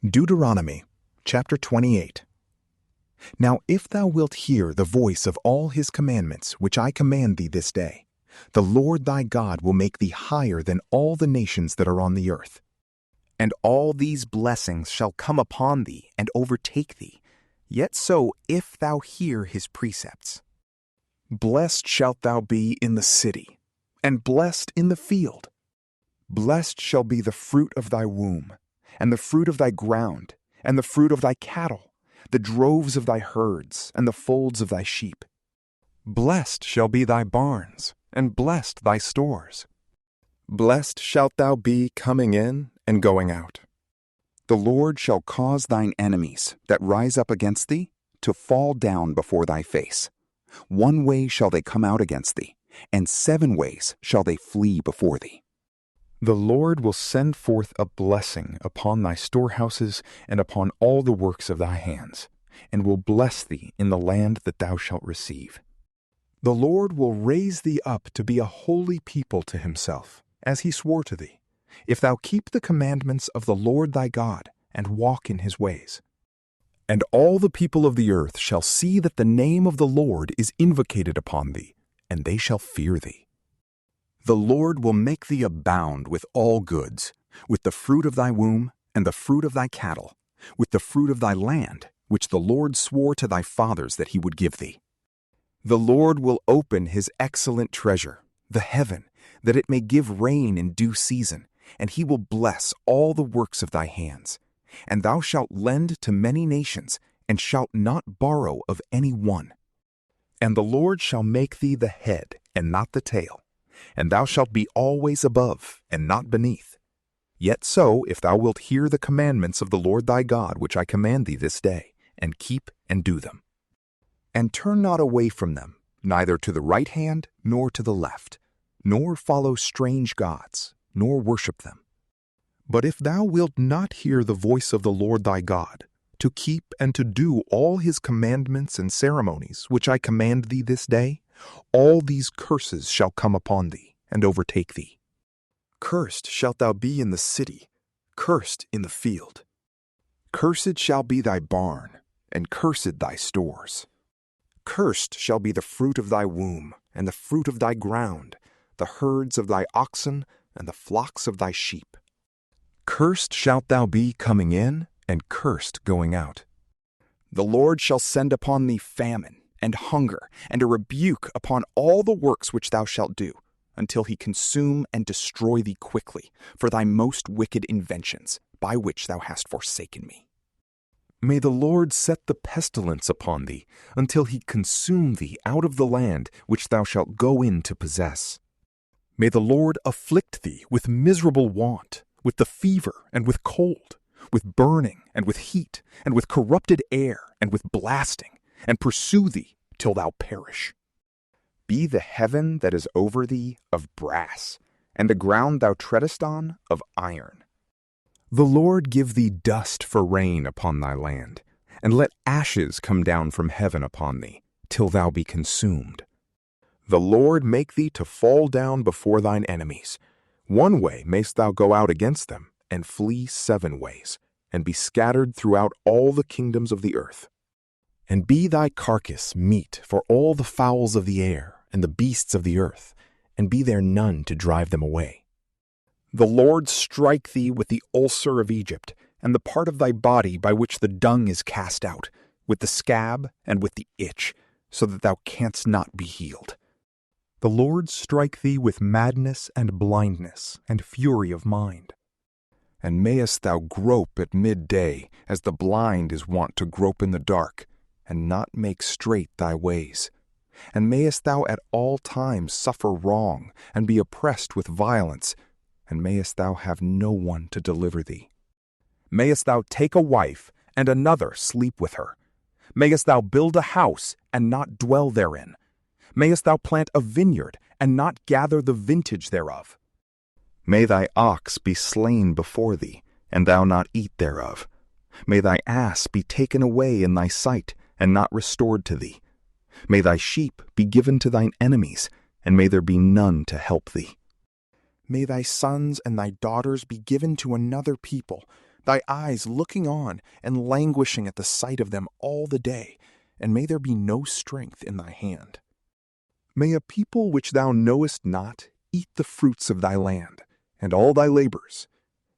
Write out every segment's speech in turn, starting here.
Deuteronomy chapter 28. Now if thou wilt hear the voice of all his commandments which I command thee this day, the Lord thy God will make thee higher than all the nations that are on the earth. And all these blessings shall come upon thee and overtake thee, yet so if thou hear his precepts. Blessed shalt thou be in the city, and blessed in the field. Blessed shall be the fruit of thy womb, and the fruit of thy ground, and the fruit of thy cattle, the droves of thy herds, and the folds of thy sheep. Blessed shall be thy barns, and blessed thy stores. Blessed shalt thou be coming in and going out. The Lord shall cause thine enemies that rise up against thee to fall down before thy face. One way shall they come out against thee, and 7 ways shall they flee before thee. The Lord will send forth a blessing upon thy storehouses and upon all the works of thy hands, and will bless thee in the land that thou shalt receive. The Lord will raise thee up to be a holy people to himself, as he swore to thee, if thou keep the commandments of the Lord thy God, and walk in his ways. And all the people of the earth shall see that the name of the Lord is invocated upon thee, and they shall fear thee. The Lord will make thee abound with all goods, with the fruit of thy womb, and the fruit of thy cattle, with the fruit of thy land, which the Lord swore to thy fathers that he would give thee. The Lord will open his excellent treasure, the heaven, that it may give rain in due season, and he will bless all the works of thy hands. And thou shalt lend to many nations, and shalt not borrow of any one. And the Lord shall make thee the head, and not the tail. And thou shalt be always above, and not beneath. Yet so, if thou wilt hear the commandments of the Lord thy God, which I command thee this day, and keep and do them. And turn not away from them, neither to the right hand, nor to the left, nor follow strange gods, nor worship them. But if thou wilt not hear the voice of the Lord thy God, to keep and to do all his commandments and ceremonies, which I command thee this day, all these curses shall come upon thee, and overtake thee. Cursed shalt thou be in the city, cursed in the field. Cursed shall be thy barn, and cursed thy stores. Cursed shall be the fruit of thy womb, and the fruit of thy ground, the herds of thy oxen, and the flocks of thy sheep. Cursed shalt thou be coming in, and cursed going out. The Lord shall send upon thee famine, and hunger, and a rebuke upon all the works which thou shalt do, until he consume and destroy thee quickly, for thy most wicked inventions, by which thou hast forsaken me. May the Lord set the pestilence upon thee, until he consume thee out of the land which thou shalt go in to possess. May the Lord afflict thee with miserable want, with the fever and with cold, with burning and with heat, and with corrupted air and with blasting, and pursue thee till thou perish. Be the heaven that is over thee of brass, and the ground thou treadest on of iron. The Lord give thee dust for rain upon thy land, and let ashes come down from heaven upon thee, till thou be consumed. The Lord make thee to fall down before thine enemies. One way mayst thou go out against them, and flee 7 ways, and be scattered throughout all the kingdoms of the earth. And be thy carcass meat for all the fowls of the air and the beasts of the earth, and be there none to drive them away. The Lord strike thee with the ulcer of Egypt, and the part of thy body by which the dung is cast out, with the scab and with the itch, so that thou canst not be healed. The Lord strike thee with madness and blindness and fury of mind. And mayest thou grope at midday, as the blind is wont to grope in the dark, and not make straight thy ways. And mayest thou at all times suffer wrong, and be oppressed with violence, and mayest thou have no one to deliver thee. Mayest thou take a wife, and another sleep with her. Mayest thou build a house, and not dwell therein. Mayest thou plant a vineyard, and not gather the vintage thereof. May thy ox be slain before thee, and thou not eat thereof. May thy ass be taken away in thy sight, and not restored to thee. May thy sheep be given to thine enemies, and may there be none to help thee. May thy sons and thy daughters be given to another people, thy eyes looking on and languishing at the sight of them all the day, and may there be no strength in thy hand. May a people which thou knowest not eat the fruits of thy land, and all thy labors,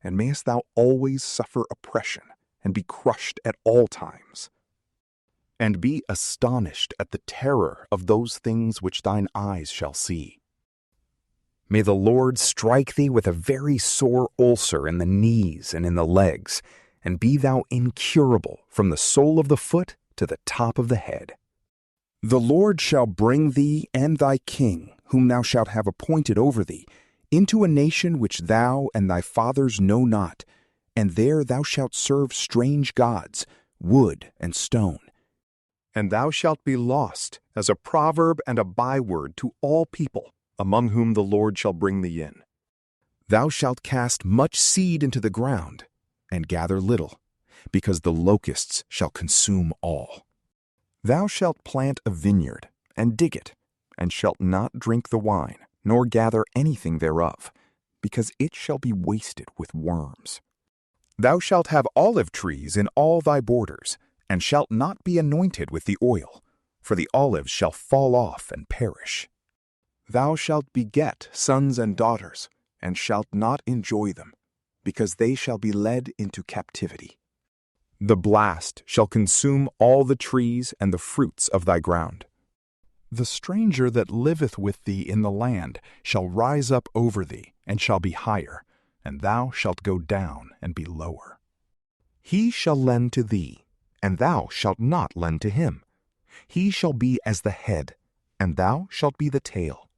and mayest thou always suffer oppression, and be crushed at all times. And be astonished at the terror of those things which thine eyes shall see. May the Lord strike thee with a very sore ulcer in the knees and in the legs, and be thou incurable from the sole of the foot to the top of the head. The Lord shall bring thee and thy king, whom thou shalt have appointed over thee, into a nation which thou and thy fathers know not, and there thou shalt serve strange gods, wood and stone. And thou shalt be lost as a proverb and a byword to all people, among whom the Lord shall bring thee in. Thou shalt cast much seed into the ground, and gather little, because the locusts shall consume all. Thou shalt plant a vineyard, and dig it, and shalt not drink the wine, nor gather anything thereof, because it shall be wasted with worms. Thou shalt have olive trees in all thy borders, and shalt not be anointed with the oil, for the olives shall fall off and perish. Thou shalt beget sons and daughters, and shalt not enjoy them, because they shall be led into captivity. The blast shall consume all the trees and the fruits of thy ground. The stranger that liveth with thee in the land shall rise up over thee, and shall be higher, and thou shalt go down and be lower. He shall lend to thee, and thou shalt not lend to him. He shall be as the head, and thou shalt be the tail.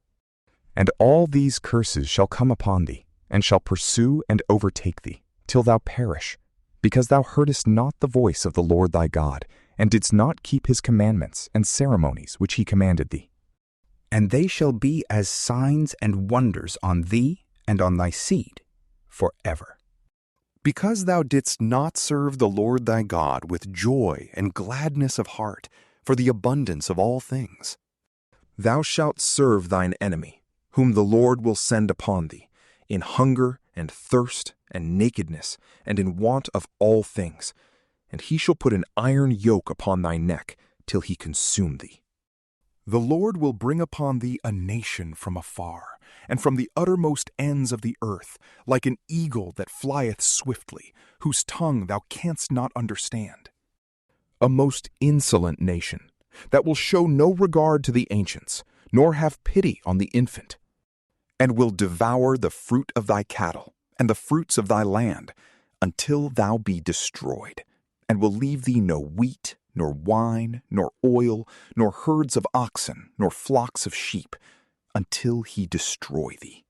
And all these curses shall come upon thee, and shall pursue and overtake thee, till thou perish, because thou heardest not the voice of the Lord thy God, and didst not keep his commandments and ceremonies which he commanded thee. And they shall be as signs and wonders on thee and on thy seed forever. Because thou didst not serve the Lord thy God with joy and gladness of heart, for the abundance of all things. Thou shalt serve thine enemy, whom the Lord will send upon thee, in hunger and thirst and nakedness, and in want of all things. And he shall put an iron yoke upon thy neck, till he consume thee. The Lord will bring upon thee a nation from afar, and from the uttermost ends of the earth, like an eagle that flieth swiftly, whose tongue thou canst not understand. A most insolent nation, that will show no regard to the ancients, nor have pity on the infant, and will devour the fruit of thy cattle, and the fruits of thy land, until thou be destroyed, and will leave thee no wheat, nor wine, nor oil, nor herds of oxen, nor flocks of sheep, until he destroy thee,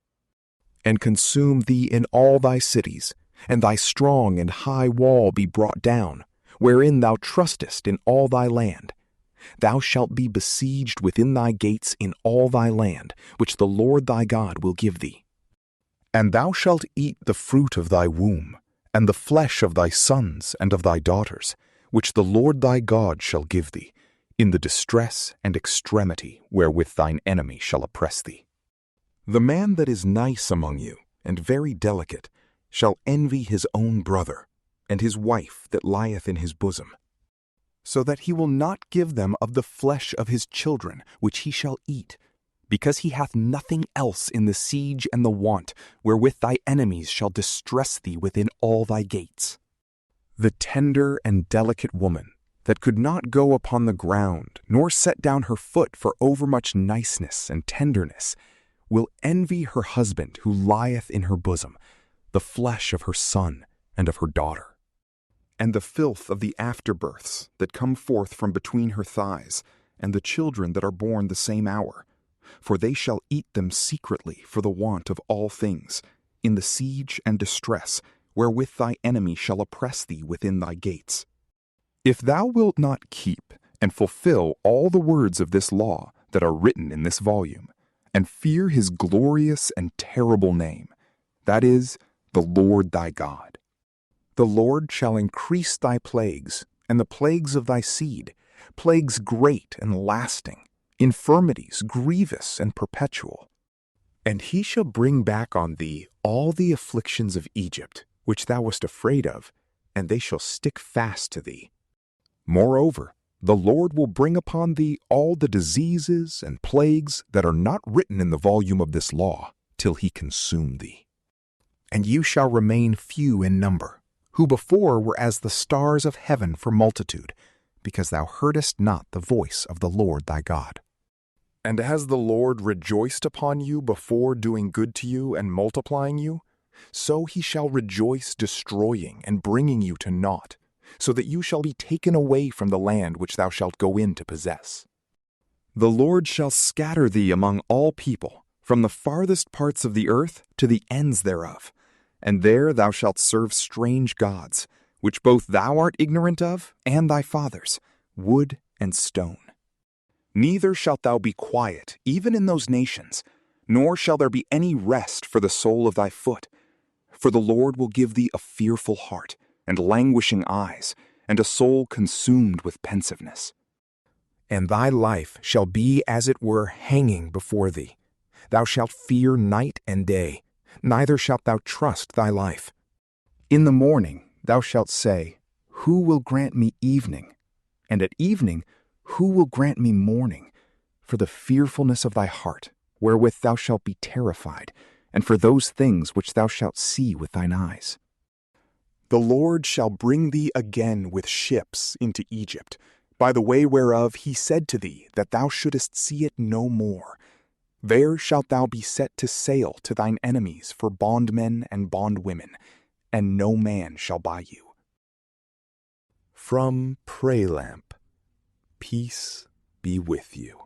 and consume thee in all thy cities, and thy strong and high wall be brought down, wherein thou trustest in all thy land. Thou shalt be besieged within thy gates in all thy land, which the Lord thy God will give thee. And thou shalt eat the fruit of thy womb, and the flesh of thy sons and of thy daughters, which the Lord thy God shall give thee, in the distress and extremity wherewith thine enemy shall oppress thee. The man that is nice among you, and very delicate, shall envy his own brother, and his wife that lieth in his bosom, so that he will not give them of the flesh of his children which he shall eat, because he hath nothing else in the siege and the want, wherewith thy enemies shall distress thee within all thy gates. The tender and delicate woman, that could not go upon the ground, nor set down her foot for overmuch niceness and tenderness, will envy her husband who lieth in her bosom, the flesh of her son and of her daughter. And the filth of the afterbirths that come forth from between her thighs, and the children that are born the same hour, for they shall eat them secretly for the want of all things, in the siege and distress, wherewith thy enemy shall oppress thee within thy gates. If thou wilt not keep and fulfill all the words of this law that are written in this volume, and fear his glorious and terrible name, that is, the Lord thy God, the Lord shall increase thy plagues, and the plagues of thy seed, plagues great and lasting, infirmities grievous and perpetual. And he shall bring back on thee all the afflictions of Egypt, which thou wast afraid of, and they shall stick fast to thee. Moreover, the Lord will bring upon thee all the diseases and plagues that are not written in the volume of this law, till he consume thee. And you shall remain few in number, who before were as the stars of heaven for multitude, because thou heardest not the voice of the Lord thy God. And has the Lord rejoiced upon you before doing good to you and multiplying you? So he shall rejoice destroying and bringing you to naught, so that you shall be taken away from the land which thou shalt go in to possess. The Lord shall scatter thee among all people, from the farthest parts of the earth to the ends thereof, and there thou shalt serve strange gods, which both thou art ignorant of and thy fathers, wood and stone. Neither shalt thou be quiet even in those nations, nor shall there be any rest for the sole of thy foot. For the Lord will give thee a fearful heart, and languishing eyes, and a soul consumed with pensiveness. And thy life shall be as it were hanging before thee. Thou shalt fear night and day, neither shalt thou trust thy life. In the morning thou shalt say, Who will grant me evening? And at evening, who will grant me morning? For the fearfulness of thy heart, wherewith thou shalt be terrified, and for those things which thou shalt see with thine eyes. The Lord shall bring thee again with ships into Egypt, by the way whereof he said to thee that thou shouldest see it no more. There shalt thou be set to sail to thine enemies for bondmen and bondwomen, and no man shall buy you. From PrayLamp, peace be with you.